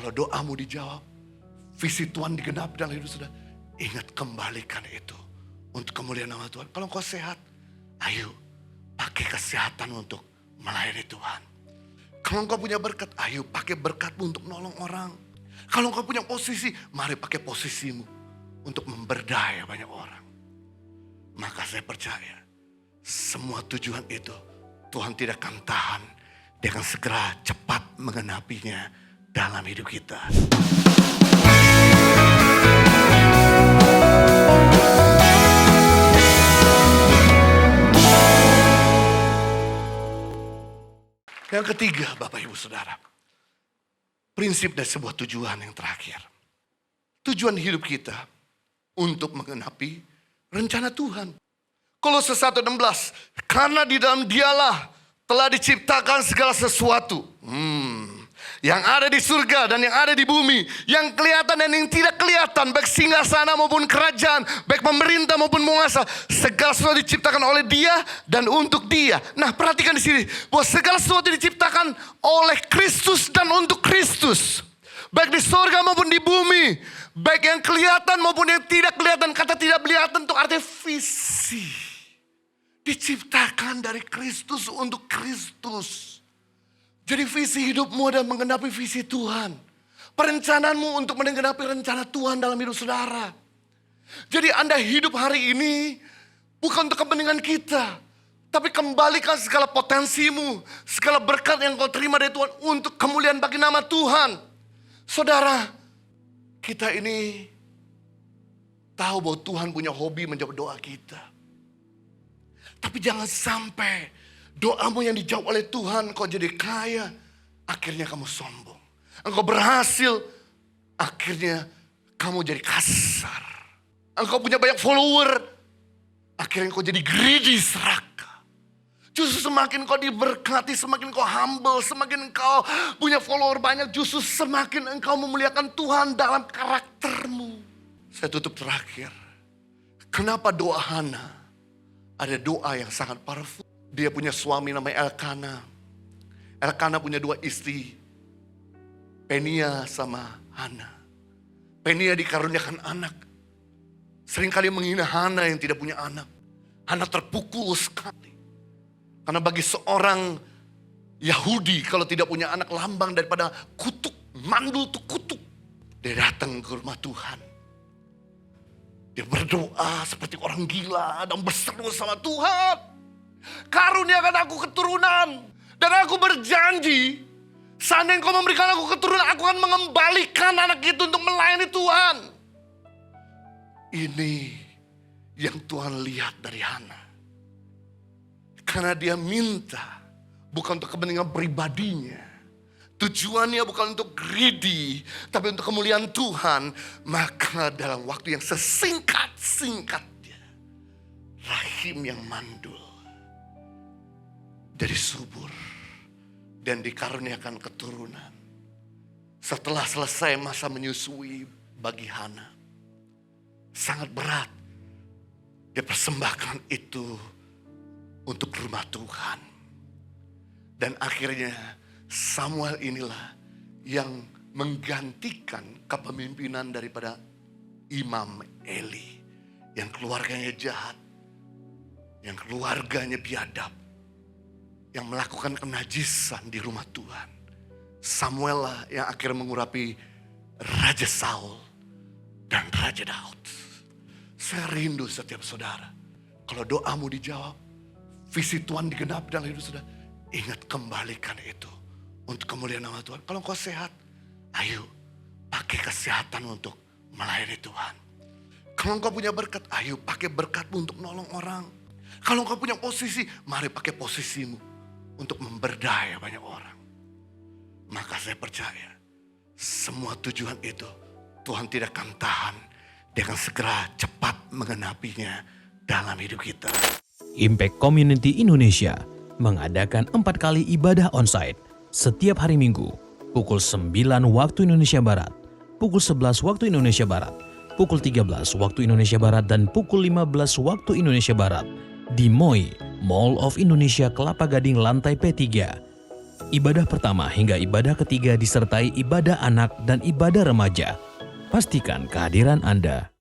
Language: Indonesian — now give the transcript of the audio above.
Kalau doamu dijawab, visi Tuhan digenapi dalam hidup saudara, ingat kembalikan itu untuk kemuliaan nama Tuhan. Kalau engkau sehat, ayo pakai kesehatan untuk melayani Tuhan. Kalau engkau punya berkat, ayo pakai berkatmu untuk nolong orang. Kalau engkau punya posisi, mari pakai posisimu untuk memberdaya banyak orang. Maka saya percaya, semua tujuan itu Tuhan tidak akan tahan. Dia akan segera cepat menggenapinya dalam hidup kita. Yang ketiga, Bapak Ibu Saudara, prinsip dan sebuah tujuan yang terakhir. Tujuan hidup kita untuk menggenapi rencana Tuhan. Kolose 1:16, karena di dalam Dialah telah diciptakan segala sesuatu. Yang ada di surga dan yang ada di bumi, yang kelihatan dan yang tidak kelihatan, baik singgasana maupun kerajaan, baik pemerintah maupun penguasa, segala sesuatu diciptakan oleh Dia dan untuk Dia. Nah, perhatikan di sini bahwa segala sesuatu diciptakan oleh Kristus dan untuk Kristus, baik di surga maupun di bumi, baik yang kelihatan maupun yang tidak kelihatan. Kata tidak kelihatan itu artinya visi. Diciptakan dari Kristus untuk Kristus. Jadi visi hidupmu adalah menggenapi visi Tuhan. Perencanaanmu untuk menggenapi rencana Tuhan dalam hidup saudara. Jadi Anda hidup hari ini bukan untuk kepentingan kita. Tapi kembalikan segala potensimu, segala berkat yang kau terima dari Tuhan untuk kemuliaan bagi nama Tuhan. Saudara, kita ini tahu bahwa Tuhan punya hobi menjawab doa kita. Tapi jangan sampai doamu yang dijawab oleh Tuhan, kau jadi kaya, akhirnya kamu sombong. Engkau berhasil, akhirnya kamu jadi kasar. Engkau punya banyak follower, akhirnya kau jadi greedy, serakah. Justru semakin kau diberkati, semakin kau humble, semakin kau punya follower banyak, justru semakin engkau memuliakan Tuhan dalam karaktermu. Saya tutup terakhir. Kenapa doa Hana? Ada doa yang sangat powerful. Dia punya suami namanya Elkana. Elkana punya dua istri, Penia sama Hana. Penia dikaruniakan anak. Seringkali menghina Hana yang tidak punya anak. Hana terpukul sekali. Karena bagi seorang Yahudi kalau tidak punya anak, lambang daripada kutuk. Mandul itu kutuk. Dia datang ke rumah Tuhan. Dia berdoa seperti orang gila dan berseru sama Tuhan. Karuniakan aku keturunan. Dan aku berjanji, seandainya Engkau memberikan aku keturunan, aku akan mengembalikan anak itu untuk melayani Tuhan. Ini yang Tuhan lihat dari Hana. Karena dia minta bukan untuk kepentingan pribadinya. Tujuannya bukan untuk greedy, tapi untuk kemuliaan Tuhan. Maka dalam waktu yang sesingkat-singkatnya, rahim yang mandul dari subur dan dikaruniakan keturunan. Setelah selesai masa menyusui bagi Hana, sangat berat. Dia persembahkan itu untuk rumah Tuhan. Dan akhirnya Samuel inilah yang menggantikan kepemimpinan daripada Imam Eli. Yang keluarganya jahat, yang keluarganya biadab, yang melakukan kenajisan di rumah Tuhan. Samuel lah yang akhirnya mengurapi Raja Saul dan Raja Daud. Saya rindu setiap saudara, kalau doamu dijawab, visi Tuhan digenapi dalam hidup saudara, ingat kembalikan itu untuk kemuliaan nama Tuhan. Kalau engkau sehat, ayo pakai kesehatan untuk melayani Tuhan. Kalau engkau punya berkat, ayo pakai berkatmu untuk nolong orang. Kalau engkau punya posisi, mari pakai posisimu untuk memberdaya banyak orang. Maka saya percaya, semua tujuan itu Tuhan tidak akan tahan. Dia akan segera cepat menggenapinya dalam hidup kita. Impact Community Indonesia mengadakan 4 kali ibadah onsite setiap hari Minggu, pukul 9 waktu Indonesia Barat, pukul 11 waktu Indonesia Barat, pukul 13 waktu Indonesia Barat, dan pukul 15 waktu Indonesia Barat di MOI, Mall of Indonesia Kelapa Gading lantai P3. Ibadah pertama hingga ibadah ketiga disertai ibadah anak dan ibadah remaja. Pastikan kehadiran Anda.